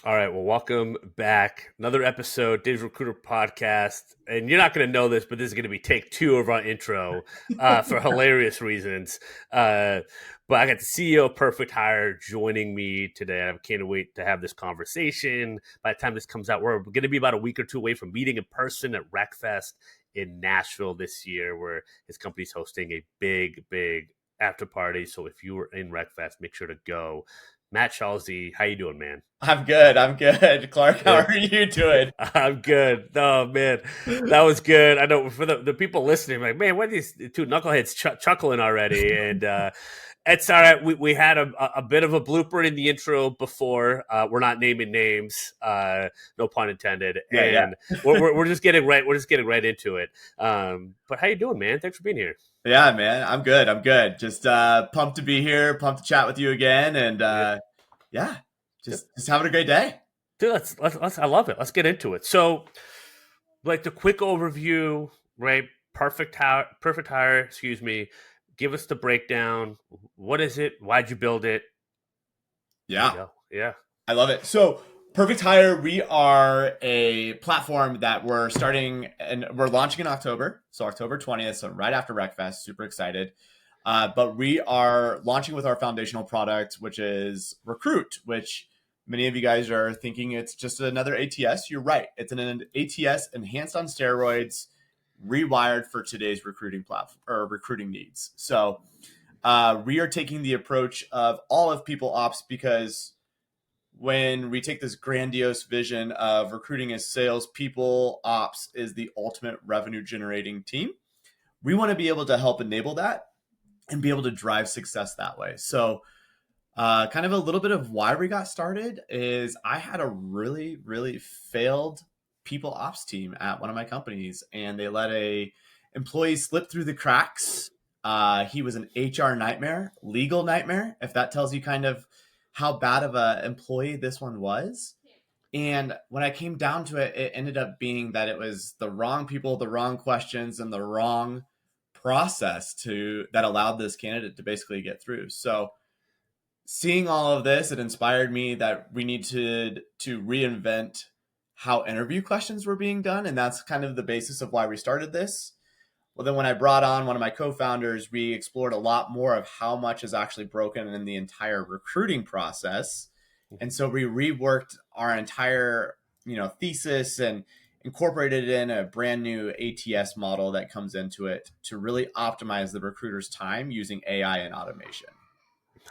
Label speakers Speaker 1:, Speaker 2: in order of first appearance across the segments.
Speaker 1: All right, well, welcome back. Another episode, Digital Recruiter Podcast. And you're not going to know this, but this is going to be take two of our intro for hilarious reasons. But I got the CEO of Perfect Hire joining me today. I can't wait to have this conversation. By the time this comes out, we're going to be about a week or two away from meeting in person at RecFest in Nashville this year, where his company's hosting a big after party. So if you were in RecFest, make sure to go. Matt Schalsey, how you doing, man?
Speaker 2: I'm good. Clark, how are you doing?
Speaker 1: I'm good. Oh man, that was good. I know for the people listening, like, man, what are these two knuckleheads chuckling already? And it's all right. We had a bit of a blooper in the intro before. We're not naming names, no pun intended.
Speaker 2: Yeah.
Speaker 1: And we're just getting right. We're just getting right into it. But how you doing, man? Thanks for being here.
Speaker 2: Yeah, man. I'm good. Just pumped to be here, pumped to chat with you again. And yeah, just having a great day.
Speaker 1: Dude, let's I love it. Let's get into it. So, like the quick overview, right? Perfect hire, excuse me. Give us the breakdown. What is it? Why'd you build it?
Speaker 2: Yeah.
Speaker 1: Yeah.
Speaker 2: I love it. So Perfect Hire, we are a platform that we're starting and we're launching in October. So October 20th, so right after RecFest, super excited. But we are launching with our foundational product, which is Recruit, which many of you guys are thinking it's just another ATS. You're right. It's an ATS enhanced on steroids, rewired for today's recruiting platform or recruiting needs. So we are taking the approach of all of people ops because when we take this grandiose vision of recruiting as sales, people ops is the ultimate revenue generating team. We want to be able to help enable that and be able to drive success that way. So kind of a little bit of why we got started is I had a really failed people ops team at one of my companies, and they let a employee slip through the cracks. He was an HR nightmare, legal nightmare, if that tells you kind of how bad of an employee this one was. And when I came down to it, it ended up being that it was the wrong people, the wrong questions, and the wrong process that allowed this candidate to basically get through. So seeing all of this, it inspired me that we need to reinvent how interview questions were being done. And that's kind of the basis of why we started this. Well, then when I brought on one of my co-founders, we explored a lot more of how much is actually broken in the entire recruiting process. And so we reworked our entire, thesis and incorporated in a brand new ATS model that comes into it to really optimize the recruiter's time using AI and automation.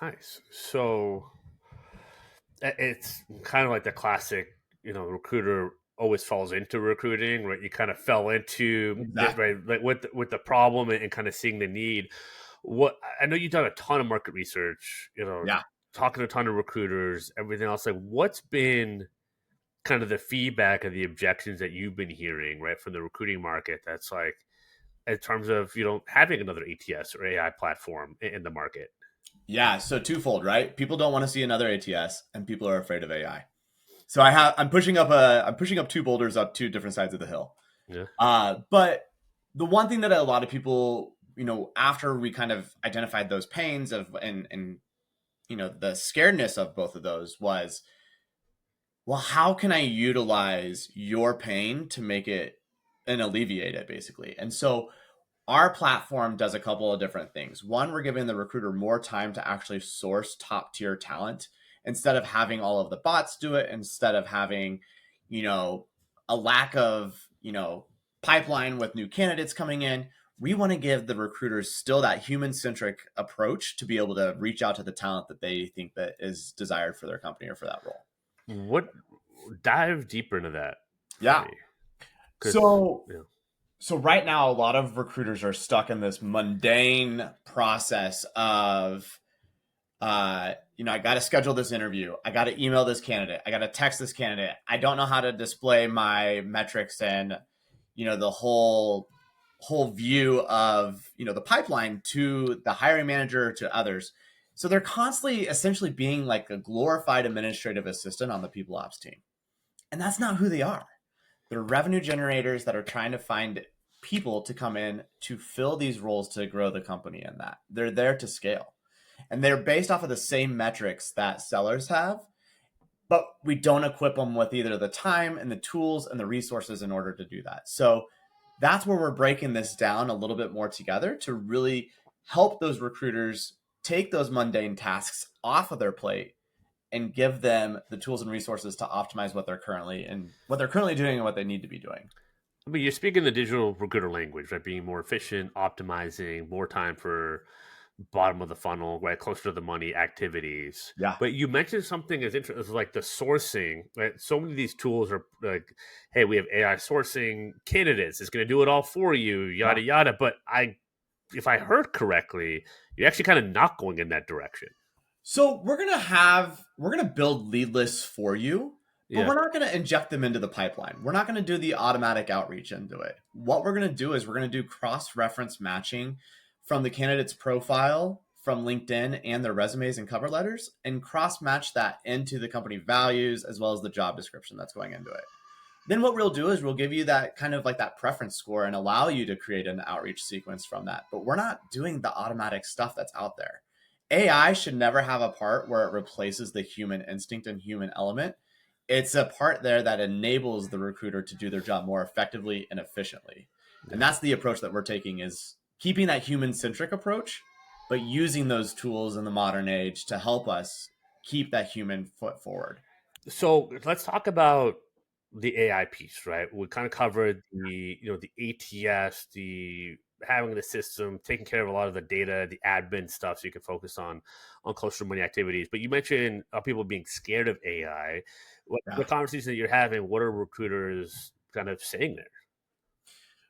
Speaker 1: Nice. So it's kind of like the classic, recruiter always falls into recruiting, right? You kind of fell into
Speaker 2: Exactly.
Speaker 1: right, like with the problem and kind of seeing the need. What I know you've done a ton of market research,
Speaker 2: Yeah.
Speaker 1: talking to a ton of recruiters, everything else. Like, what's been kind of the feedback and the objections that you've been hearing, right, from the recruiting market? That's like in terms of having another ATS or AI platform in the market.
Speaker 2: Yeah. So twofold, right? People don't want to see another ATS and people are afraid of AI. So I'm pushing up two boulders up two different sides of the hill.
Speaker 1: Yeah.
Speaker 2: But the one thing that a lot of people, after we kind of identified those pains and the scaredness of both of those was, well, how can I utilize your pain to make it and alleviate it basically? And so our platform does a couple of different things. One, we're giving the recruiter more time to actually source top tier talent instead of having all of the bots do it, instead of having, a lack of, pipeline with new candidates coming in. We want to give the recruiters still that human-centric approach to be able to reach out to the talent that they think that is desired for their company or for that role.
Speaker 1: What dive deeper into that for
Speaker 2: Yeah.
Speaker 1: me? Because
Speaker 2: So So right now, a lot of recruiters are stuck in this mundane process of, I got to schedule this interview. I got to email this candidate. I got to text this candidate. I don't know how to display my metrics and, the whole view of, the pipeline to the hiring manager, to others. So they're constantly essentially being like a glorified administrative assistant on the people ops team. And that's not who they are. They're revenue generators that are trying to find people to come in to fill these roles to grow the company, and that they're there to scale. And they're based off of the same metrics that sellers have, but we don't equip them with either the time and the tools and the resources in order to do that. So that's where we're breaking this down a little bit more together to really help those recruiters take those mundane tasks off of their plate and give them the tools and resources to optimize what they're currently doing and what they need to be doing.
Speaker 1: I mean, you're speaking the digital recruiter language, right? Being more efficient, optimizing, more time for bottom of the funnel, right? Closer to the money activities.
Speaker 2: Yeah.
Speaker 1: But you mentioned something as interesting, like the sourcing, right? So many of these tools are like, hey, we have AI sourcing candidates. It's going to do it all for you,
Speaker 2: Yeah.
Speaker 1: yada, yada. But if I heard correctly, you're actually kind of not going in that direction.
Speaker 2: So we're gonna build lead lists for you, but
Speaker 1: Yeah.
Speaker 2: we're not gonna inject them into the pipeline. We're not gonna do the automatic outreach into it. What we're gonna do is we're gonna do cross-reference matching from the candidate's profile from LinkedIn and their resumes and cover letters, and cross-match that into the company values as well as the job description that's going into it. Then what we'll do is we'll give you that kind of like that preference score and allow you to create an outreach sequence from that. But we're not doing the automatic stuff that's out there. AI should never have a part where it replaces the human instinct and human element. It's a part there that enables the recruiter to do their job more effectively and efficiently. And that's the approach that we're taking, is keeping that human-centric approach, but using those tools in the modern age to help us keep that human foot forward.
Speaker 1: So let's talk about the AI piece, right? We kind of covered the ATS, the having the system, taking care of a lot of the data, the admin stuff, so you can focus on closer money activities. But you mentioned people being scared of AI. What
Speaker 2: Yeah.
Speaker 1: the conversation that you're having? What are recruiters kind of saying there?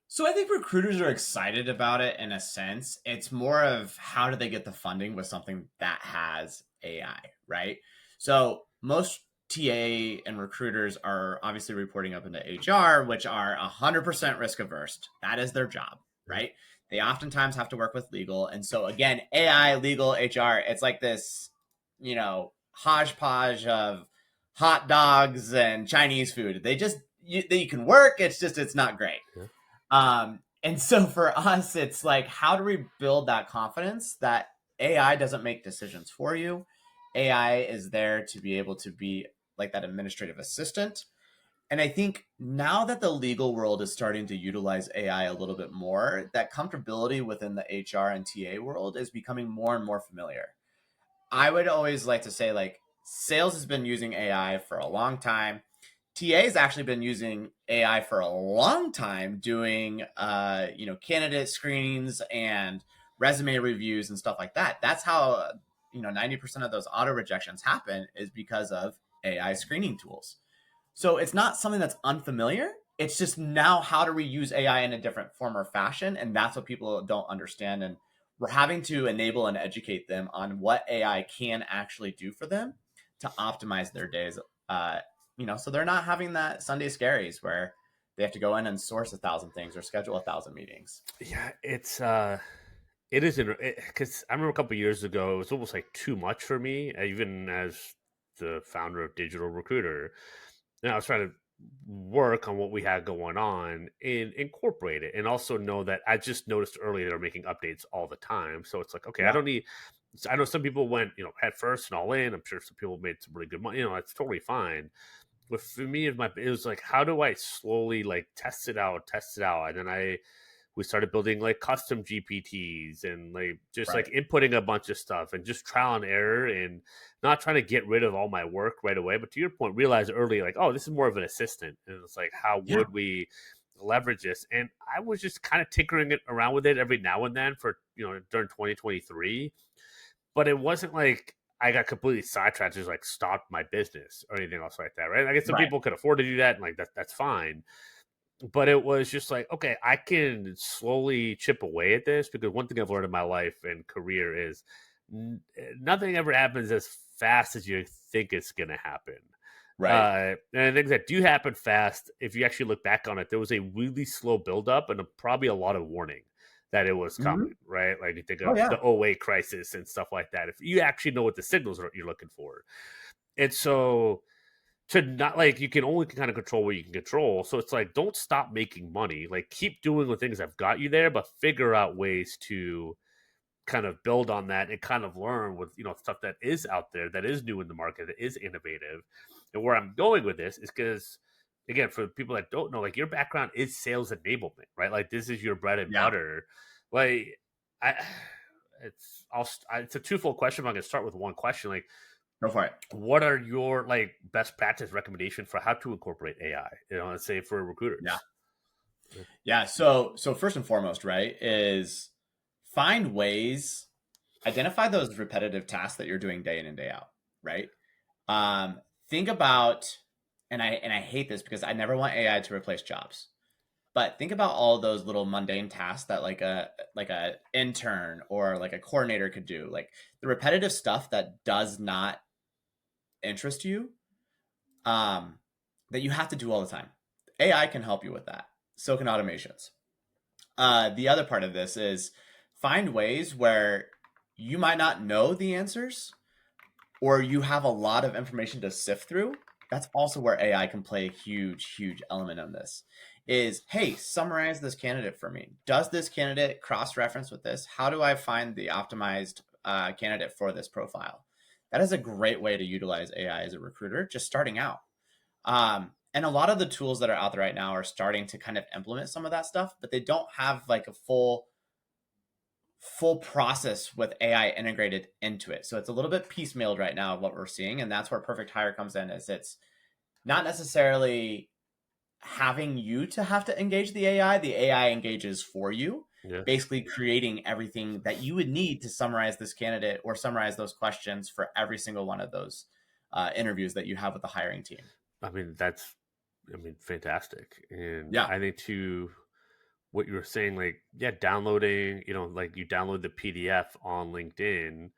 Speaker 2: So I think recruiters are excited about it in a sense. It's more of how do they get the funding with something that has AI, right? So most TA and recruiters are obviously reporting up into HR, which are 100% risk averse. That is their job, right? They oftentimes have to work with legal. And so again, AI, legal, HR, it's like this, hodgepodge of hot dogs and Chinese food. They can work. It's not great.
Speaker 1: Yeah.
Speaker 2: And so for us, it's like, how do we build that confidence that AI doesn't make decisions for you? AI is there to be able to be like that administrative assistant. And I think now that the legal world is starting to utilize AI a little bit more, that comfortability within the HR and TA world is becoming more and more familiar. I would always like to say, like, sales has been using AI for a long time. TA has actually been using AI for a long time, doing candidate screens and resume reviews and stuff like that. That's how 90% of those auto rejections happen, is because of AI screening tools. So it's not something that's unfamiliar. It's just now, how do we use AI in a different form or fashion? And that's what people don't understand. And we're having to enable and educate them on what AI can actually do for them to optimize their days. So they're not having that Sunday scaries where they have to go in and source 1,000 things or schedule 1,000 meetings.
Speaker 1: Yeah, it is because I remember a couple years ago it was almost like too much for me, even as the founder of Digital Recruiter. And I was trying to work on what we had going on and incorporate it, and also know that I just noticed early they're making updates all the time. So it's like, okay, I
Speaker 2: Yeah.
Speaker 1: don't need. I know some people went head first and all in. I'm sure some people made some really good money. That's totally fine. But for me, it was like, how do I slowly like test it out, and then we started building like custom GPTs and like just
Speaker 2: Right.
Speaker 1: like inputting a bunch of stuff and just trial and error, and not trying to get rid of all my work right away. But to your point, realize early, like, oh, this is more of an assistant. And it's like, how
Speaker 2: Yeah.
Speaker 1: would we leverage this? And I was just kind of tinkering it around with it every now and then for, during 2023. But it wasn't like I got completely sidetracked, just like stopped my business or anything else like that. Right. I guess some
Speaker 2: Right.
Speaker 1: people could afford to do that. And like, that's fine, but it was just like, okay, I can slowly chip away at this, because one thing I've learned in my life and career is nothing ever happens as fast as you think it's going to happen.
Speaker 2: Right.
Speaker 1: And things that do happen fast, if you actually look back on it, there was a really slow buildup and probably a lot of warning that it was
Speaker 2: Mm-hmm.
Speaker 1: coming, right? Like you think
Speaker 2: Oh
Speaker 1: of
Speaker 2: yeah.
Speaker 1: the '08 crisis and stuff like that. If you actually know what the signals are you're looking for. And so to not, like, you can only kind of control what you can control. So it's like, don't stop making money. Like, keep doing the things that have got you there, but figure out ways to kind of build on that and kind of learn with stuff that is out there, that is new in the market, that is innovative. And where I'm going with this is because, again, for people that don't know, like, your background is sales enablement, right? Like, this is your bread and
Speaker 2: Yeah,
Speaker 1: butter. Like, I it's a twofold question, but I'm gonna start with one question. Like,
Speaker 2: go for it.
Speaker 1: what are your like best practice recommendation for how to incorporate AI? Let's say for
Speaker 2: Yeah.
Speaker 1: recruiters.
Speaker 2: Yeah. So first and foremost, right, is find ways, identify those repetitive tasks that you're doing day in and day out, right? Think about, and I hate this because I never want AI to replace jobs, but think about all those little mundane tasks that like a intern or like a coordinator could do, like the repetitive stuff that does not interest you, um, that you have to do all the time. AI can help you with that. So can automations. The other part of this is find ways where you might not know the answers or you have a lot of information to sift through. That's also where AI can play a huge, huge element on this. Is, hey, summarize this candidate for me. Does this candidate cross-reference with this? How do I find the optimized candidate for this profile? That is a great way to utilize AI as a recruiter, just starting out. And a lot of the tools that are out there right now are starting to kind of implement some of that stuff, but they don't have like a full process with AI integrated into it. So it's a little bit piecemealed right now of what we're seeing. And that's where Perfect Hire comes in, is it's not necessarily having you to have to engage the AI engages for you,
Speaker 1: Yeah.
Speaker 2: basically creating everything that you would need to summarize this candidate or summarize those questions for every single one of those interviews that you have with the hiring team.
Speaker 1: I mean, that's, fantastic. And
Speaker 2: Yeah,
Speaker 1: I think too, what you were saying, like, yeah, downloading, like, you download the PDF on LinkedIn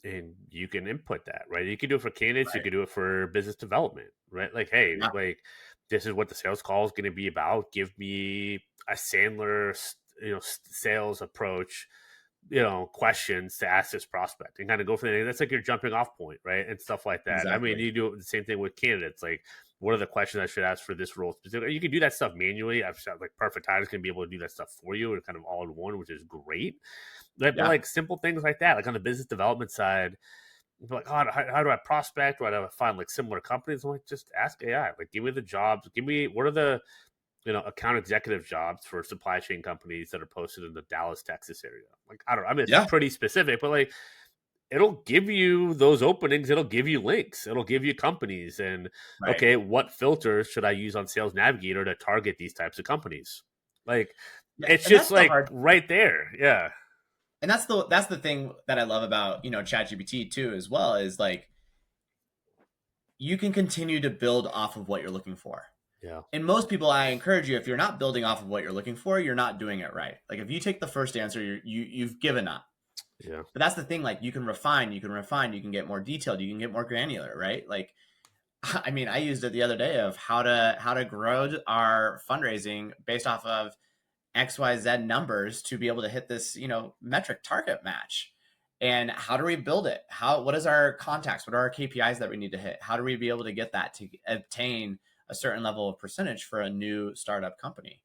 Speaker 1: and you can input that, right? You can do it for candidates, you
Speaker 2: right.
Speaker 1: can do it for business development, right? Like, hey,
Speaker 2: Yeah,
Speaker 1: like, this is what the sales call is going to be about. Give me a Sandler, sales approach, questions to ask this prospect and kind of go for that. That's like your jumping off point, right? And stuff like that. I mean,
Speaker 2: exactly.
Speaker 1: you do the same thing with candidates. Like, what are the questions I should ask for this role specifically? You can do that stuff manually. I've found like Perfect Hire is going to be able to do that stuff for you and kind of all in one, which is great. But
Speaker 2: Yeah,
Speaker 1: like simple things like that, like on the business development side, like, how do I prospect? How do I find like similar companies? I'm like, just ask AI. Like, give me the jobs. Give me what are the account executive jobs for supply chain companies that are posted in the Dallas, Texas area. Like, I don't know. I mean, it's
Speaker 2: yeah,
Speaker 1: pretty specific, but like, it'll give you those openings. It'll give you links. It'll give you companies. And
Speaker 2: right.
Speaker 1: okay, what filters should I use on Sales Navigator to target these types of companies? Like,
Speaker 2: Yeah,
Speaker 1: it's
Speaker 2: and that's
Speaker 1: just
Speaker 2: the
Speaker 1: like
Speaker 2: hard,
Speaker 1: right there. Yeah.
Speaker 2: and that's the thing that I love about ChatGPT too as well, is like you can continue to build off of what you're looking for.
Speaker 1: Yeah.
Speaker 2: And most people, I encourage you, if you're not building off of what you're looking for, you're not doing it right. Like if you take the first answer, you've given up.
Speaker 1: Yeah.
Speaker 2: But that's the thing. Like you can refine, you can get more detailed, you can get more granular, right? Like, I mean, I used it the other day of how to grow our fundraising based off of XYZ numbers to be able to hit this, metric target match. And how do we build it? What is our contacts? What are our KPIs that we need to hit? How do we be able to get that to obtain a certain level of percentage for a new startup company?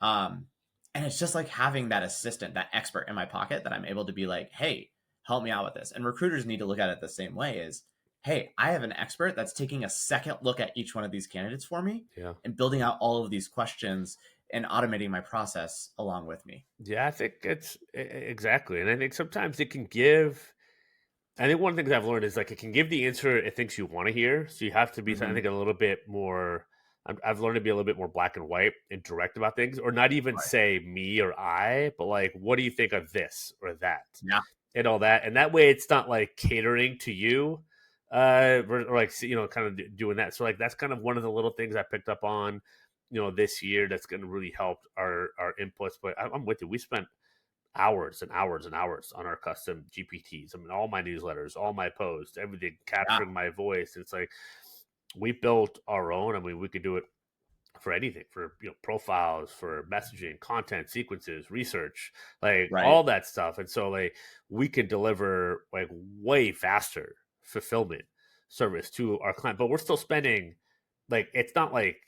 Speaker 2: Um, and it's just like having that assistant, that expert in my pocket that I'm able to be like, hey, help me out with this. And recruiters need to look at it the same way, is, hey, I have an expert that's taking a second look at each one of these candidates for me
Speaker 1: Yeah.
Speaker 2: and building out all of these questions and automating my process along with me.
Speaker 1: Yeah. I think it's exactly. And I think sometimes it can give. I think one of the things I've learned is like it can give the answer it thinks you want to hear. So you have to be, I
Speaker 2: Mm-hmm.
Speaker 1: think, a little bit more. I've learned to be a little bit more black and white and direct about things, or not even
Speaker 2: Right.
Speaker 1: say me or I, but like, what do you think of this or that
Speaker 2: Yeah.
Speaker 1: and all that? And that way, it's not like catering to you, or like kind of doing that. So like that's kind of one of the little things I picked up on, this year that's going to really help our inputs. But I'm with you. We spent hours and hours and hours on our custom GPTs. I mean, all my newsletters, all my posts, everything
Speaker 2: Yeah.
Speaker 1: capturing my voice. It's like we built our own. I mean, we could do it for anything, for profiles, for messaging, content, sequences, research, like
Speaker 2: Right.
Speaker 1: all that stuff. And so like we can deliver like way faster fulfillment service to our client, but we're still spending, like, it's not like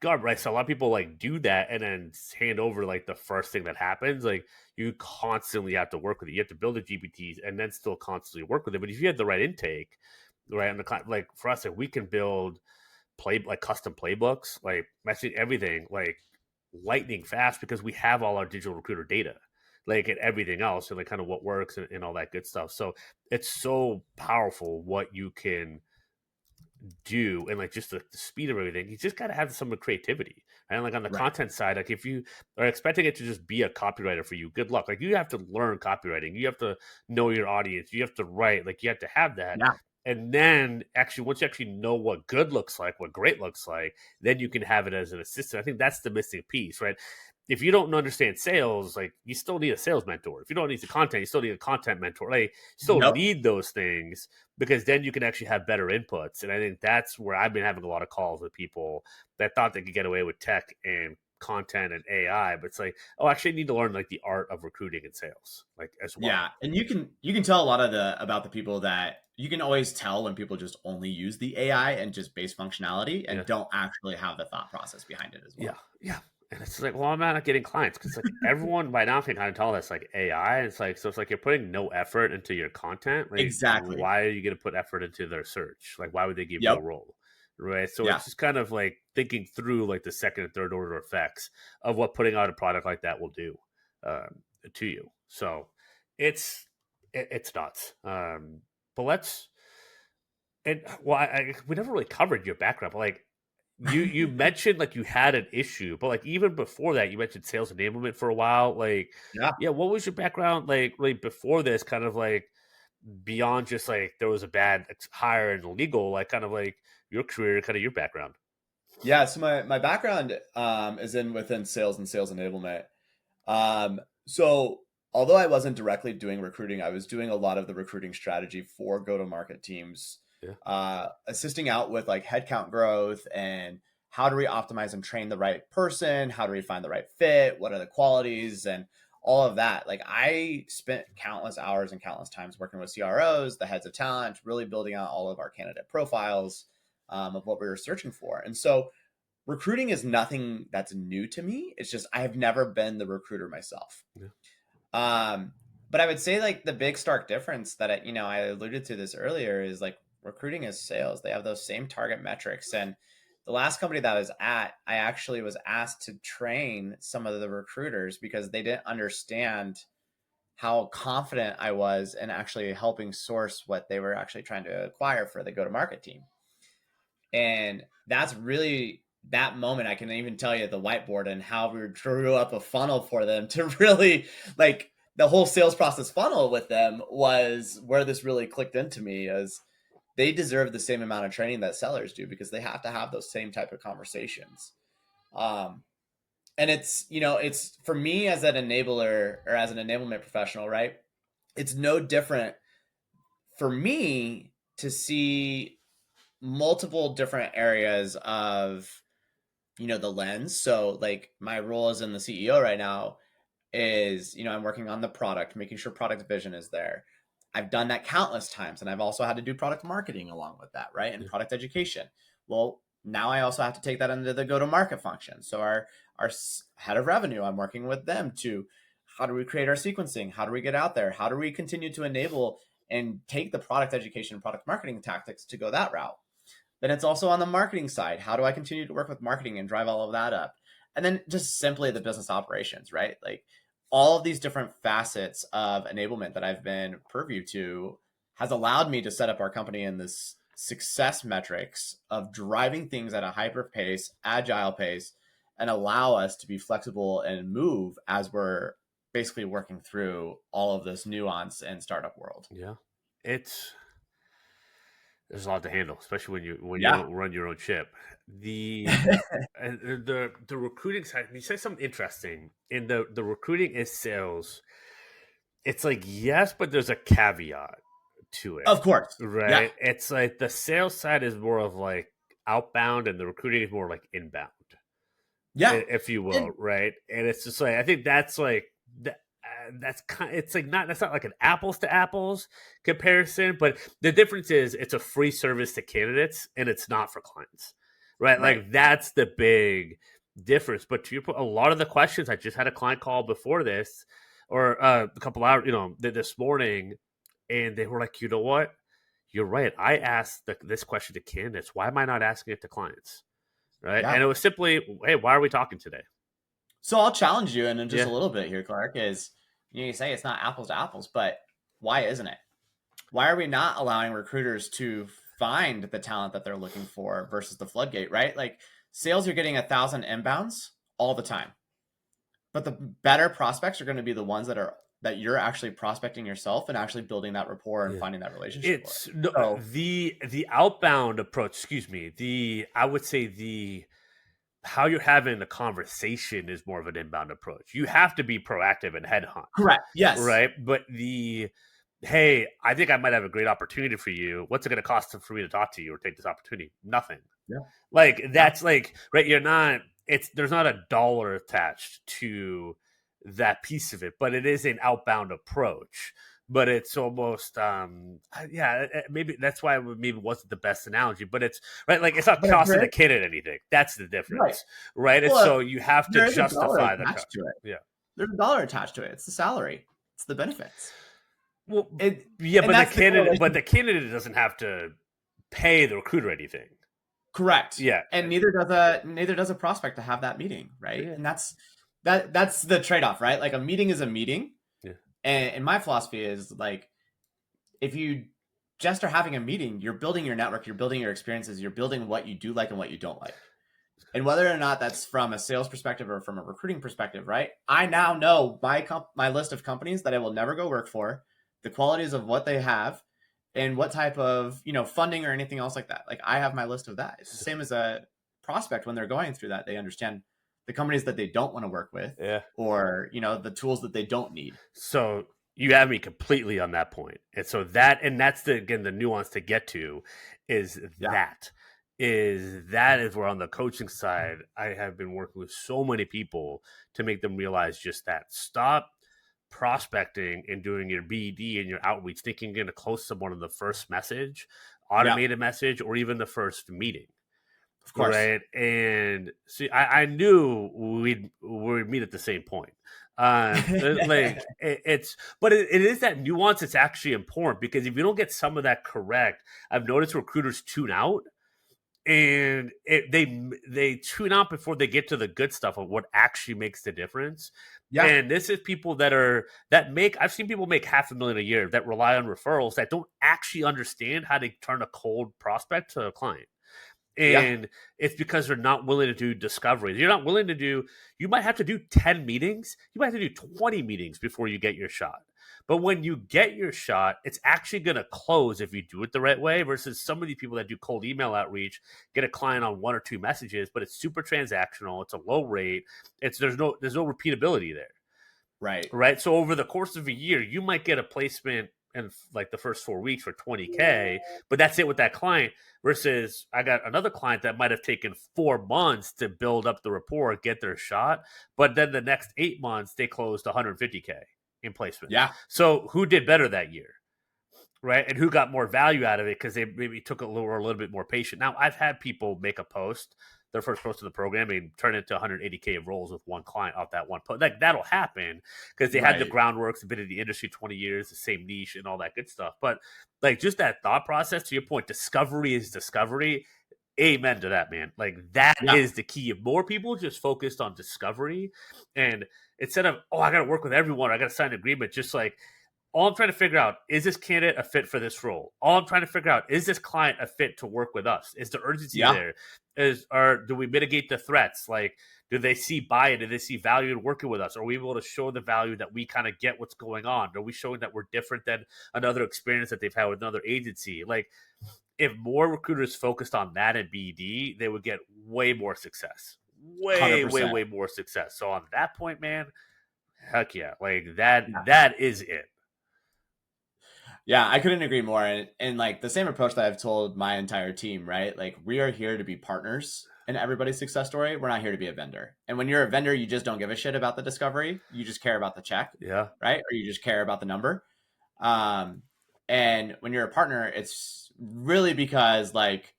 Speaker 1: garbage, right? So a lot of people like do that and then hand over like the first thing that happens. Like you constantly have to work with it. You have to build the GPTs and then still constantly work with it. But if you have the right intake, right, and like for us, like we can build custom playbooks, like messaging everything like lightning fast because we have all our digital recruiter data, like and everything else, and like kind of what works and all that good stuff. So it's so powerful what you can do and like just the speed of everything. You just got to have some creativity, right? And like on the
Speaker 2: Right.
Speaker 1: content side, like if you are expecting it to just be a copywriter for you, good luck. Like you have to learn copywriting, you have to know your audience, you have to write, like you have to have that.
Speaker 2: Yeah.
Speaker 1: And then actually once you actually know what good looks like, what great looks like, then you can have it as an assistant. I think that's the missing piece, right? If you don't understand sales, like you still need a sales mentor. If you don't need the content, you still need a content mentor. Like you still
Speaker 2: Yep.
Speaker 1: need those things because then you can actually have better inputs. And I think that's where I've been having a lot of calls with people that thought they could get away with tech and content and AI, but it's like, oh, actually, I need to learn like the art of recruiting and sales, like as well.
Speaker 2: Yeah, and you can tell a lot of the about the people that you can always tell when people just only use the AI and just base functionality
Speaker 1: Yeah,
Speaker 2: and don't actually have the thought process behind it as
Speaker 1: yeah,
Speaker 2: well.
Speaker 1: yeah. And it's like, well, I'm not getting clients because like everyone by now can kind of tell that's like AI. It's like, so it's like you're putting no effort into your content. Like,
Speaker 2: Exactly.
Speaker 1: why are you going to put effort into their search? Like, why would they give you a
Speaker 2: Yep.
Speaker 1: role? Right. So
Speaker 2: Yeah.
Speaker 1: it's just kind of like thinking through like the second and third order effects of what putting out a product like that will do to you. So it's nuts. But let's, and well, we never really covered your background, but like you mentioned like you had an issue, but like even before that, you mentioned sales enablement for a while. Like,
Speaker 2: Yeah.
Speaker 1: yeah, what was your background like really before this? Kind of like beyond just like there was a bad hire and legal, like kind of like your career, kind of your background.
Speaker 2: Yeah, so my background is in within sales and sales enablement. So although I wasn't directly doing recruiting, I was doing a lot of the recruiting strategy for go-to-market teams,
Speaker 1: Yeah,
Speaker 2: assisting out with like headcount growth and how do we optimize and train the right person? How do we find the right fit? What are the qualities and all of that? Like I spent countless hours and countless times working with CROs, the heads of talent, really building out all of our candidate profiles of what we were searching for. And so recruiting is nothing that's new to me. It's just I have never been the recruiter myself.
Speaker 1: yeah,
Speaker 2: Um, but I would say like the big stark difference that I alluded to this earlier is like recruiting is sales. They have those same target metrics. And the last company that I was at, I actually was asked to train some of the recruiters because they didn't understand how confident I was in actually helping source what they were actually trying to acquire for the go to market team. And that's really that moment. I can even tell you the whiteboard and how we drew up a funnel for them to really like the whole sales process funnel with them was where this really clicked into me as they deserve the same amount of training that sellers do because they have to have those same type of conversations. Um, and it's for me as an enabler or as an enablement professional, right? It's no different for me to see multiple different areas of the lens. So like my role as in the CEO right now is I'm working on the product, making sure product vision is there. I've done that countless times, and I've also had to do product marketing along with that, right? And
Speaker 1: yeah,
Speaker 2: product education. Well, now I also have to take that into the go to market function. So our head of revenue, I'm working with them to how do we create our sequencing, how do we get out there, how do we continue to enable and take the product education and product marketing tactics to go that route. Then it's also on the marketing side. How do I continue to work with marketing and drive all of that up? And then just simply the business operations, right? Like all of these different facets of enablement that I've been purview to has allowed me to set up our company in this success metrics of driving things at a hyper pace, agile pace, and allow us to be flexible and move as we're basically working through all of this nuance in startup world.
Speaker 1: yeah. It's there's a lot to handle, especially when you
Speaker 2: Yeah.
Speaker 1: don't run your own ship. The and the recruiting side, you said something interesting. In the recruiting is sales. It's like yes, but there's a caveat to it,
Speaker 2: Of course. Yeah.
Speaker 1: right? It's like the sales side is more of like outbound, and the recruiting is more like inbound,
Speaker 2: Yeah.
Speaker 1: if you will,
Speaker 2: And
Speaker 1: right? And it's just like I think that's like that. That's kind. It's like not. That's not like an apples to apples comparison, but the difference is it's a free service to candidates, and it's not for clients. right?
Speaker 2: Right.
Speaker 1: Like that's the big difference. But to your point, a lot of the questions, I just had a client call before this, or a couple hours, this morning, and they were like, you know what? You're right. I asked this question to candidates. Why am I not asking it to clients? Right.
Speaker 2: Yeah.
Speaker 1: And it was simply, hey, why are we talking today?
Speaker 2: So I'll challenge you in just
Speaker 1: Yeah.
Speaker 2: a little bit here, Clark, is you say it's not apples to apples, but why isn't it? Why are we not allowing recruiters to find the talent that they're looking for versus the floodgate, right? Like sales, you're getting 1,000 inbounds all the time, but the better prospects are going to be the ones that you're actually prospecting yourself and actually building that rapport and
Speaker 1: Yeah.
Speaker 2: finding that relationship with.
Speaker 1: It's
Speaker 2: So
Speaker 1: the outbound approach, excuse me. I would say the how you're having the conversation is more of an inbound approach. You have to be proactive and headhunt,
Speaker 2: correct. Yes.
Speaker 1: right? But hey, I think I might have a great opportunity for you. What's it going to cost for me to talk to you or take this opportunity? Nothing.
Speaker 2: Yeah.
Speaker 1: Like that's like right. You're not. There's not a dollar attached to that piece of it, but it is an outbound approach. But it's almost maybe that's why it maybe wasn't the best analogy, but it's right, like it's not
Speaker 2: But
Speaker 1: costing the kid anything. That's the
Speaker 2: right.
Speaker 1: difference, right? And
Speaker 2: Well,
Speaker 1: so you have to
Speaker 2: there is a dollar
Speaker 1: justify
Speaker 2: attached to it.
Speaker 1: yeah.
Speaker 2: There's a dollar attached to it. It's the salary. It's the benefits.
Speaker 1: Well,
Speaker 2: It,
Speaker 1: yeah,
Speaker 2: and that's
Speaker 1: but the candidate doesn't have to pay the recruiter anything.
Speaker 2: correct.
Speaker 1: Yeah,
Speaker 2: And neither does a prospect to have that meeting, right?
Speaker 1: Yeah.
Speaker 2: And that's the trade-off, right? Like a meeting is a meeting.
Speaker 1: Yeah.
Speaker 2: And my philosophy is like if you just are having a meeting, you're building your network, you're building your experiences, you're building what you do like and what you don't like. And whether or not that's from a sales perspective or from a recruiting perspective, right? I now know my list of companies that I will never go work for, the qualities of what they have, and what type of funding or anything else like that. Like I have my list of that. It's the same as a prospect when they're going through that. They understand the companies that they don't want to work with,
Speaker 1: Yeah.
Speaker 2: or the tools that they don't need.
Speaker 1: So you have me completely on that point. And so that's the nuance to get to is that is where on the coaching side, I have been working with so many people to make them realize just that. Stop prospecting and doing your BD and your outreach, thinking you're going to close someone on the first message, automated message, or even the first meeting.
Speaker 2: Of course.
Speaker 1: Right. And see, I knew we'd meet at the same point. Like but it is that nuance that's actually important, because if you don't get some of that correct, I've noticed recruiters tune out, and they tune out before they get to the good stuff of what actually makes the difference.
Speaker 2: Yeah.
Speaker 1: And this is people I've seen people make $500,000 a year that rely on referrals that don't actually understand how to turn a cold prospect to a client. And it's because they're not willing to do discovery. You're not willing to you might have to do 10 meetings. You might have to do 20 meetings before you get your shot. But when you get your shot, it's actually going to close if you do it the right way, versus some of these people that do cold email outreach, get a client on 1 or 2 messages, but it's super transactional. It's a low rate. There's no repeatability there. Right. So over the course of a year, you might get a placement in like the first 4 weeks for $20K, but that's it with that client, versus I got another client that might have taken 4 months to build up the rapport, get their shot, but then the next 8 months they closed $150K in placement.
Speaker 2: Yeah.
Speaker 1: So who did better that year? Right. And who got more value out of it because they maybe took a little bit more patient. Now, I've had people make a post, their first post of the program, and turn into 180K of roles with one client off that one post. Like that'll happen because they had the groundwork, been in the industry 20 years, the same niche and all that good stuff. But like just that thought process, to your point, discovery is discovery. Amen to that, man. Like that is the key. If more people just focused on discovery, and instead of, I got to work with everyone, I got to sign an agreement, just like, all I'm trying to figure out, is this candidate a fit for this role? All I'm trying to figure out, is this client a fit to work with us? Is the urgency there? Do we mitigate the threats? Like, do they see buy-in? Do they see value in working with us? Are we able to show the value that we kind of get what's going on? Are we showing that we're different than another experience that they've had with another agency? Like, if more recruiters focused on that in BD, they would get way more success. Way more success. So on that point, man, heck yeah. Like that is it.
Speaker 2: Yeah, I couldn't agree more. And like the same approach that I've told my entire team, right? Like we are here to be partners in everybody's success story. We're not here to be a vendor. And when you're a vendor, you just don't give a shit about the discovery. You just care about the check.
Speaker 1: Yeah.
Speaker 2: Right. Or you just care about the number. And when you're a partner, it's really because like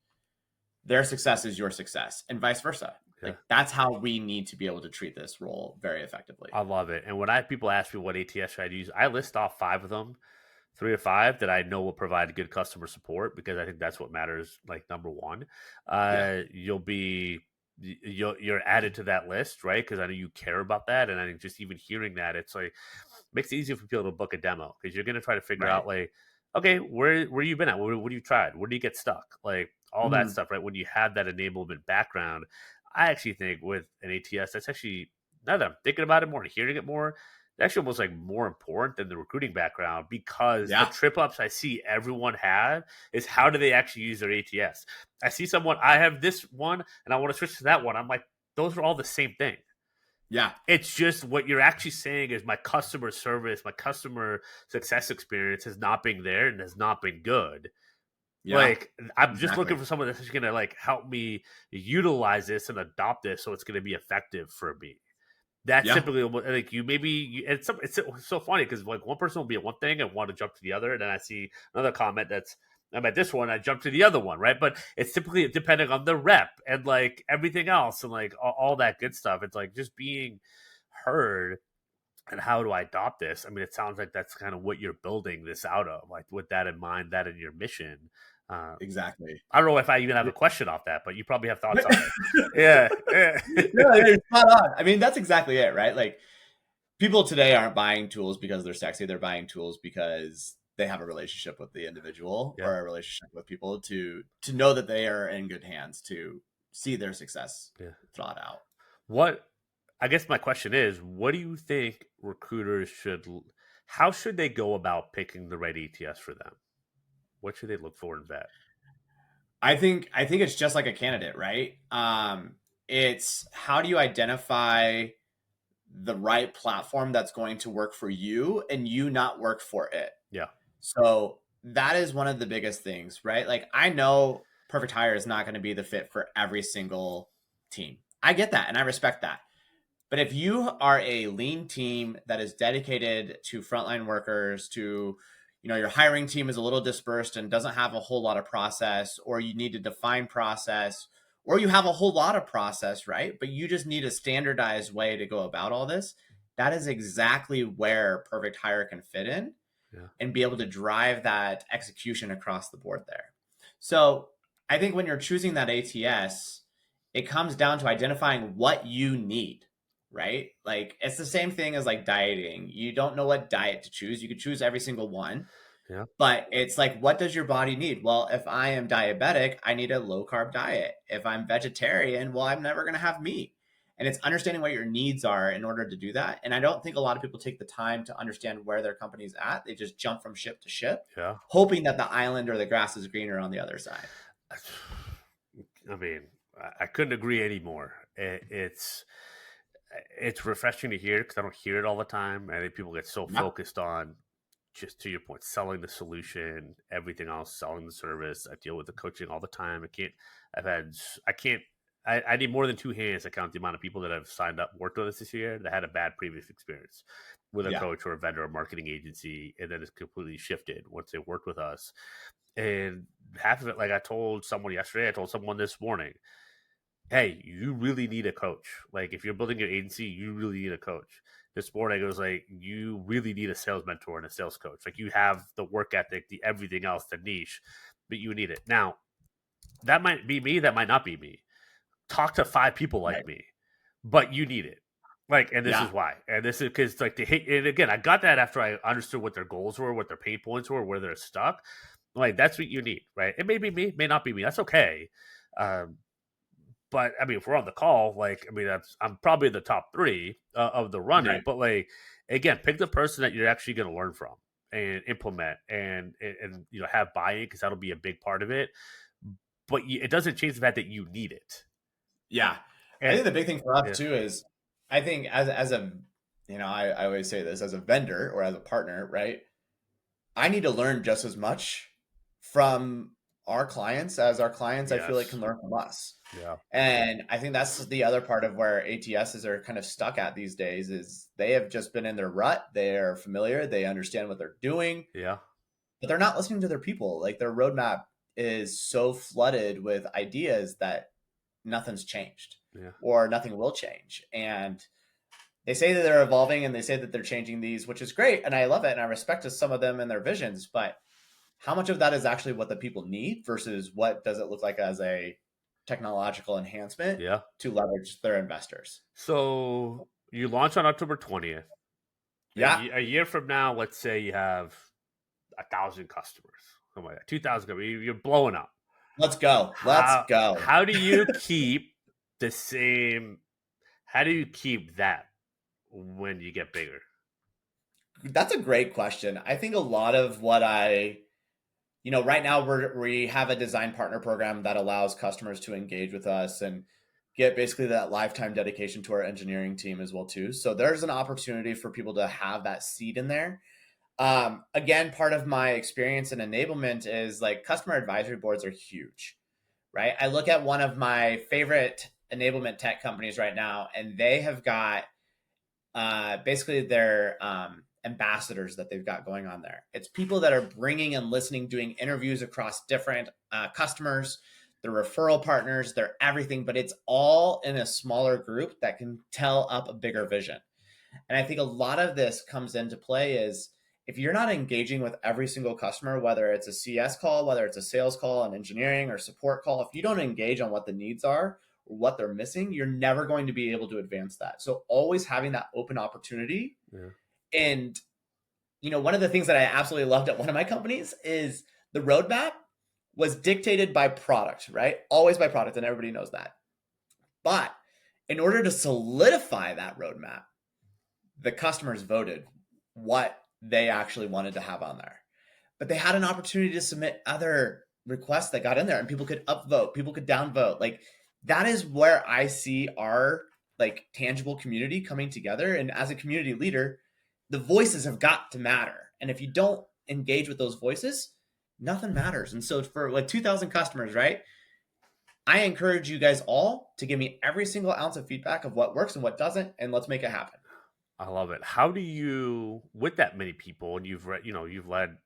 Speaker 2: their success is your success, and vice versa.
Speaker 1: Yeah.
Speaker 2: Like that's how we need to be able to treat this role very effectively.
Speaker 1: I love it. And when people ask me what ATS should I use, I list off 5 of them, 3 or 5 that I know will provide good customer support, because I think that's what matters. Like number one,
Speaker 2: Yeah.
Speaker 1: you're added to that list, right? Because I know you care about that, and I think just even hearing that, it's like makes it easier for people to book a demo, because you're going to try to figure
Speaker 2: Right.
Speaker 1: out like, okay, where you been at, what have you tried, where do you get stuck, like all that
Speaker 2: Mhm.
Speaker 1: stuff, right? When you have that enablement background, I actually think with an ATS, that's actually, now that I'm thinking about it more and hearing it more, it's actually almost like more important than the recruiting background, because the
Speaker 2: Yeah.
Speaker 1: trip ups I see everyone have is how do they actually use their ATS. I see someone, I have this one and I want to switch to that one. I'm like, those are all the same thing.
Speaker 2: Yeah.
Speaker 1: It's just what you're actually saying is my customer service, my customer success experience has not been there and has not been good.
Speaker 2: Yeah.
Speaker 1: Like I'm just looking
Speaker 2: Exactly.
Speaker 1: for someone that's going to like help me utilize this and adopt this so it's going to be effective for me. That's
Speaker 2: Yeah.
Speaker 1: typically like you maybe it's so funny because like one person will be at one thing and want to jump to the other, and then I see another comment that's I'm at this one, I jump to the other one, right? But it's typically depending on the rep and like everything else and like all that good stuff. It's like just being heard. And how do I adopt this? I mean, it sounds like that's kind of what you're building this out of, like with that in mind, that in your mission. Uh,
Speaker 2: Exactly.
Speaker 1: I don't know if I even have a question off that, but you probably have thoughts on it. Yeah, yeah,
Speaker 2: No, you're spot on. I mean, that's exactly it, right? Like people today aren't buying tools because they're sexy. They're buying tools because they have a relationship with the individual
Speaker 1: yeah,
Speaker 2: or a relationship with people to know that they are in good hands to see their success
Speaker 1: yeah.
Speaker 2: thought out.
Speaker 1: What I guess my question is, what do you think recruiters should? How should they go about picking the right ATS for them? What should they look for in vet?
Speaker 2: I think it's just like a candidate, right? It's how do you identify the right platform that's going to work for you and you not work for it.
Speaker 1: Yeah,
Speaker 2: So that is one of the biggest things, right? Like I know Perfect Hire is not going to be the fit for every single team. I get that and I respect that. But if you are a lean team that is dedicated to frontline workers, to your hiring team is a little dispersed and doesn't have a whole lot of process, or you need to define process, or you have a whole lot of process, right? But you just need a standardized way to go about all this. That is exactly where Perfect Hire can fit in
Speaker 1: yeah,
Speaker 2: and be able to drive that execution across the board there. So I think when you're choosing that ATS, it comes down to identifying what you need, right? Like it's the same thing as like dieting. You don't know what diet to choose. You could choose every single one,
Speaker 1: yeah,
Speaker 2: but it's like, what does your body need? Well, if I am diabetic, I need a low carb diet. If I'm vegetarian, well, I'm never going to have meat. And it's understanding what your needs are in order to do that. And I don't think a lot of people take the time to understand where their company's at. They just jump from ship to ship,
Speaker 1: yeah.
Speaker 2: hoping that the island or the grass is greener on the other side.
Speaker 1: I mean, I couldn't agree anymore. It's refreshing to hear because I don't hear it all the time. I think people get so
Speaker 2: Yeah.
Speaker 1: focused on, just to your point, selling the solution, everything else, selling the service. I deal with the coaching all the time. I've had, I can't, I need more than 2 hands to count the amount of people that have signed up, worked with us this year that had a bad previous experience with a
Speaker 2: Yeah.
Speaker 1: coach or a vendor or marketing agency. And then it's completely shifted once they worked with us. And half of it, like I told someone yesterday, I told someone this morning, hey, you really need a coach. Like if you're building your agency, you really need a coach. This morning it was like you really need a sales mentor and a sales coach. Like you have the work ethic, the everything else, the niche, but you need it. Now, that might be me, that might not be me. Talk to 5 people like
Speaker 2: Right.
Speaker 1: me, but you need it. Like, and this is
Speaker 2: Yeah.
Speaker 1: why. And this is because like the hit, and again, I got that after I understood what their goals were, what their pain points were, where they're stuck. Like that's what you need, right? It may be me, may not be me. That's okay. Um, but I mean, if we're on the call, like, I mean, I'm probably in the top 3 of the running.
Speaker 2: Right.
Speaker 1: But like, again, pick the person that you're actually going to learn from and implement and have buy-in, because that'll be a big part of it. But it doesn't change the fact that you need it.
Speaker 2: Yeah. I
Speaker 1: And
Speaker 2: think the big thing for us
Speaker 1: yeah,
Speaker 2: too is I think as a I always say this as a vendor or as a partner, right? I need to learn just as much from our clients as our clients I feel like
Speaker 1: yes,
Speaker 2: can learn from us.
Speaker 1: yeah,
Speaker 2: And I think that's the other part of where ATSs are kind of stuck at these days is they have just been in their rut. They are familiar. They understand what they're doing,
Speaker 1: yeah,
Speaker 2: but they're not listening to their people. Like their roadmap is so flooded with ideas that nothing's changed
Speaker 1: Yeah.
Speaker 2: or nothing will change. And they say that they're evolving and they say that they're changing these, which is great. And I love it. And I respect some of them and their visions. But how much of that is actually what the people need versus what does it look like as a technological enhancement
Speaker 1: Yeah.
Speaker 2: to leverage their investors?
Speaker 1: So you launch on October 20th.
Speaker 2: Yeah.
Speaker 1: A year from now, let's say you have 1,000 customers, something like that, 2,000. You're blowing up.
Speaker 2: Let's go. Let's
Speaker 1: How
Speaker 2: go.
Speaker 1: how do you keep the same? How do you keep that when you get bigger?
Speaker 2: That's a great question. I think a lot of what right now we have a design partner program that allows customers to engage with us and get basically that lifetime dedication to our engineering team as well too. So there's an opportunity for people to have that seat in there. Again, part of my experience in enablement is like customer advisory boards are huge, right? I look at one of my favorite enablement tech companies right now, and they have got basically their ambassadors that they've got going on there. It's people that are bringing and listening, doing interviews across different customers, their referral partners, their everything, but it's all in a smaller group that can tell up a bigger vision. And I think a lot of this comes into play is if you're not engaging with every single customer, whether it's a CS call, whether it's a sales call, an engineering or support call, if you don't engage on what the needs are or what they're missing, you're never going to be able to advance that. So always having that open opportunity.
Speaker 1: Yeah.
Speaker 2: And, one of the things that I absolutely loved at one of my companies is the roadmap was dictated by product, right? Always by product, and everybody knows that. But in order to solidify that roadmap, the customers voted what they actually wanted to have on there. But they had an opportunity to submit other requests that got in there, and people could upvote, people could downvote. Like that is where I see our like tangible community coming together. And as a community leader, the voices have got to matter. And if you don't engage with those voices, nothing matters. And so for like 2,000 customers, right? I encourage you guys all to give me every single ounce of feedback of what works and what doesn't, and let's make it happen.
Speaker 1: I love it. How do you, with that many people, and you've led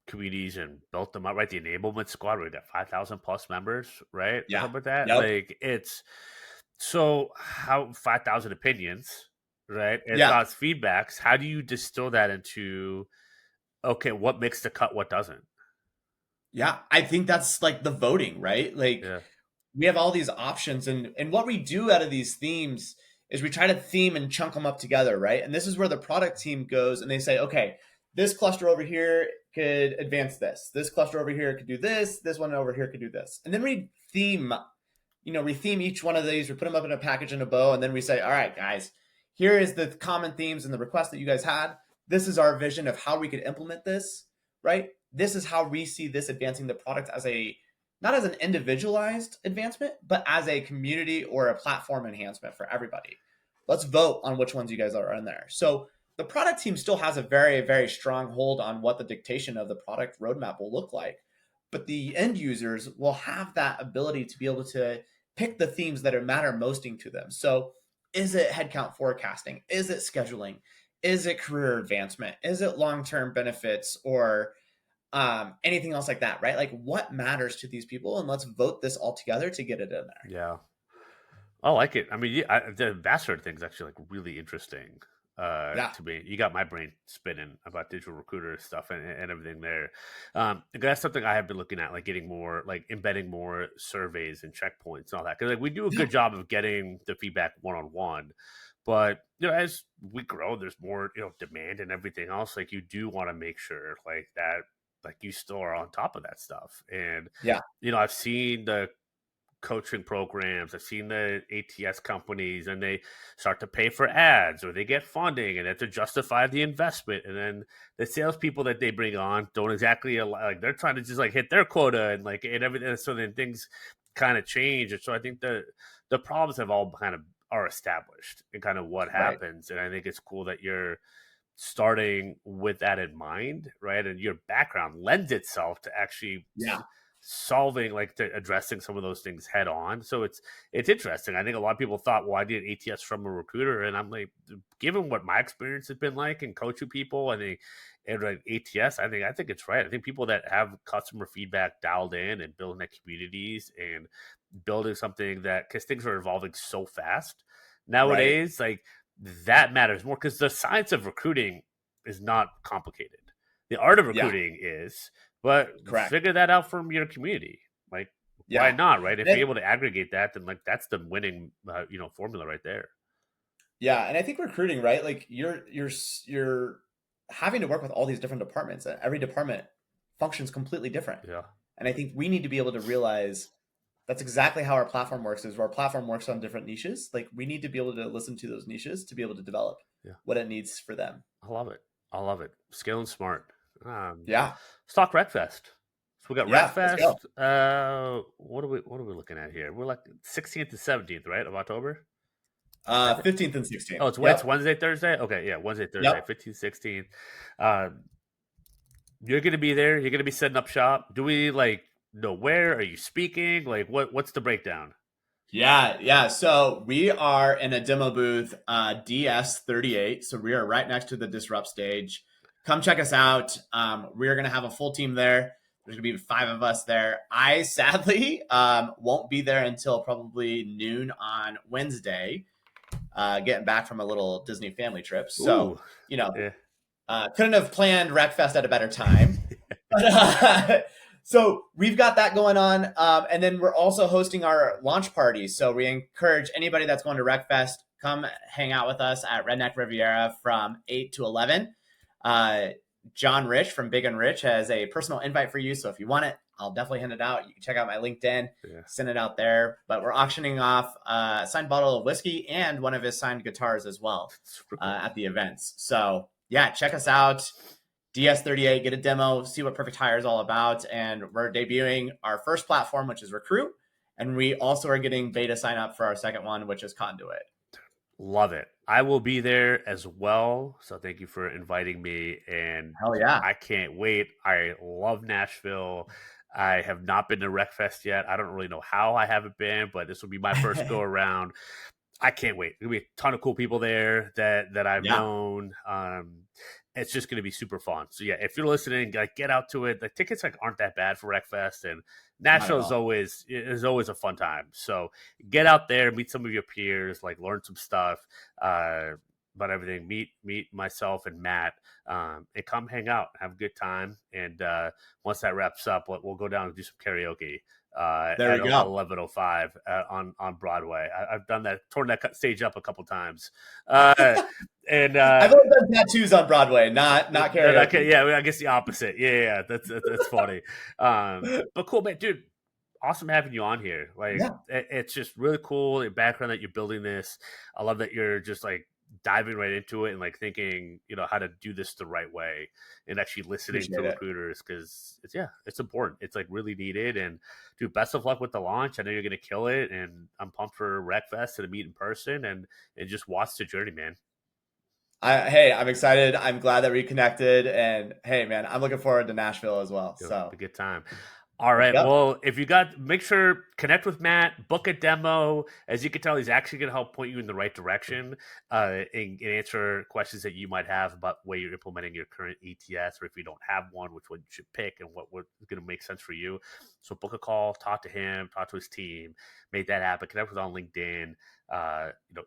Speaker 1: communities and built them up, right? The enablement squad, we got 5,000 plus members, right?
Speaker 2: Yeah.
Speaker 1: How about that?
Speaker 2: Yep.
Speaker 1: Like it's so how 5,000 opinions, right? And
Speaker 2: Yeah.
Speaker 1: thoughts, feedbacks. How do you distill that into okay, what makes the cut, what doesn't?
Speaker 2: Yeah. I think that's like the voting, right? Like
Speaker 1: Yeah.
Speaker 2: we have all these options, and what we do out of these themes is we try to theme and chunk them up together, right? And this is where the product team goes and they say, okay, this cluster over here could advance this cluster over here could do this one over here could do this, and then we theme each one of these, we put them up in a package in a bow, and then we say, all right guys, here is the common themes and the requests that you guys had. This is our vision of how we could implement this, right? This is how we see this advancing the product as a not as an individualized advancement, but as a community or a platform enhancement for everybody. Let's vote on which ones you guys are in there. So the product team still has a very, very strong hold on what the dictation of the product roadmap will look like. But the end users will have that ability to be able to pick the themes that matter mosting to them. So is it headcount forecasting? Is it scheduling? Is it career advancement? Is it long-term benefits or anything else like that, right? Like what matters to these people, and let's vote this all together to get it in there.
Speaker 1: Yeah. I like it. I mean, the ambassador thing is actually like really interesting
Speaker 2: Yeah.
Speaker 1: to me. You got my brain spinning about digital recruiter stuff and everything there. That's something I have been looking at, like getting more, like embedding more surveys and checkpoints and all that. Because like we do a good job of getting the feedback one-on-one, but as we grow, there's more demand and everything else. Like you do want to make sure like that, like you still are on top of that stuff. And
Speaker 2: Yeah.
Speaker 1: I've seen the coaching programs, I've seen the ATS companies, and they start to pay for ads or they get funding and they have to justify the investment. And then the salespeople that they bring on don't exactly like, they're trying to just like hit their quota and like and everything. So then things kind of change. And so I think the problems have all kind of are established and kind of what happens. And I think it's cool that you're starting with that in mind, right? And your background lends itself to actually solving, like addressing some of those things head on. So it's interesting. I think a lot of people thought, well, I did ATS from a recruiter, and I'm like, given what my experience has been like and coaching people, I think and like ATS, I think it's right. I think people that have customer feedback dialed in and building their communities and building something that, because things are evolving so fast
Speaker 2: Right.
Speaker 1: nowadays, like that matters more because the science of recruiting is not complicated. The art of
Speaker 2: Yeah.
Speaker 1: recruiting is, but
Speaker 2: Correct.
Speaker 1: figure that out from your community. Like, why
Speaker 2: Yeah.
Speaker 1: not? Right? If
Speaker 2: And
Speaker 1: you're able to aggregate that, then like that's the winning, formula right there.
Speaker 2: yeah, and I think recruiting, right? Like you're having to work with all these different departments, and every department functions completely different.
Speaker 1: Yeah,
Speaker 2: And I think we need to be able to realize that's exactly how our platform works. Is our platform works on different niches. Like we need to be able to listen to those niches to be able to develop
Speaker 1: yeah.
Speaker 2: what it needs for them.
Speaker 1: I love it. I love it. Skill and smart.
Speaker 2: Yeah,
Speaker 1: Let's talk Wreckfest. So we got
Speaker 2: yeah. Let's go.
Speaker 1: Wreckfest. What are we looking at here? We're like 16th to 17th, right, of October.
Speaker 2: 15th and 16th.
Speaker 1: Oh, it's
Speaker 2: Yep.
Speaker 1: Wednesday, Thursday. Okay, yeah, Wednesday, Thursday,
Speaker 2: Yep.
Speaker 1: 15th, 16th. Uh, you're gonna be there. You're gonna be setting up shop. Do we like know where? Are you speaking? Like, what's the breakdown?
Speaker 2: Yeah, yeah. So we are in a demo booth, DS38. So we are right next to the Disrupt stage. Come check us out. We are going to have a full team there. There's going to be 5 of us there. I sadly won't be there until probably noon on Wednesday, getting back from a little Disney family trip. So,
Speaker 1: Ooh,
Speaker 2: you know,
Speaker 1: yeah.
Speaker 2: couldn't have planned Wreckfest at a better time. But, so we've got that going on. And then we're also hosting our launch party. So we encourage anybody that's going to Wreckfest, come hang out with us at Redneck Riviera from 8 to 11. John Rich from Big and Rich has a personal invite for you. So if you want it, I'll definitely hand it out. You can check out my LinkedIn,
Speaker 1: Yeah.
Speaker 2: send it out there. But we're auctioning off a signed bottle of whiskey and one of his signed guitars as well
Speaker 1: Cool.
Speaker 2: at the events. So yeah, check us out. DS38, get a demo, see what Perfect Hire is all about. And we're debuting our first platform, which is Recruit. And we also are getting beta sign up for our second one, which is Conduit.
Speaker 1: Love it. I will be there as well. So thank you for inviting me. And
Speaker 2: Hell yeah.
Speaker 1: I can't wait. I love Nashville. I have not been to Wreckfest yet. I don't really know how I haven't been, but this will be my first go around. I can't wait. There'll be a ton of cool people there that I've
Speaker 2: Yeah.
Speaker 1: known. It's just going to be super fun. So yeah, if you're listening, like get out to it. The tickets like aren't that bad for Wreckfest, and Nashville is always a fun time. So get out there, meet some of your peers, like learn some stuff about everything. Meet myself and Matt, and come hang out, have a good time. And once that wraps up, we'll go down and do some karaoke
Speaker 2: There
Speaker 1: at
Speaker 2: we go.
Speaker 1: 11:05 on Broadway. I've done that, torn that stage up a couple times, and
Speaker 2: I've always done tattoos on Broadway, not karaoke.
Speaker 1: yeah, I guess the opposite. Yeah, that's funny. But cool, man, dude. Awesome having you on here. Like,
Speaker 2: Yeah.
Speaker 1: it's just really cool. The background that you're building this. I love that you're just like diving right into it and like thinking, how to do this the right way and actually listening to
Speaker 2: Appreciate it.
Speaker 1: recruiters because it's important. It's like really needed. And dude, best of luck with the launch. I know you're gonna kill it, and I'm pumped for Wreckfest and to meet in person and just watch the journey, man.
Speaker 2: Hey, I'm excited. I'm glad that we connected. And hey, man, I'm looking forward to Nashville as well.
Speaker 1: It'll be
Speaker 2: So
Speaker 1: a good time. All right.
Speaker 2: yep.
Speaker 1: Well, if you make sure connect with Matt, book a demo. As you can tell, he's actually going to help point you in the right direction and answer questions that you might have about where you're implementing your current ATS, or if you don't have one, which one you should pick and what is going to make sense for you. So book a call, talk to him, talk to his team, make that happen. Connect with on LinkedIn.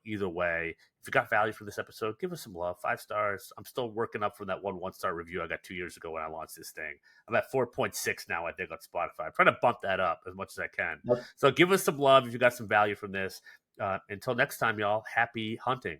Speaker 1: Either way, if you got value from this episode, give us some love. 5 stars. I'm still working up from that 1-star review I got 2 years ago when I launched this thing. I'm at 4.6 now, I think, on Spotify. I'm trying to bump that up as much as I can.
Speaker 2: Yep.
Speaker 1: So give us some love if you got some value from this. Until next time, y'all, happy hunting.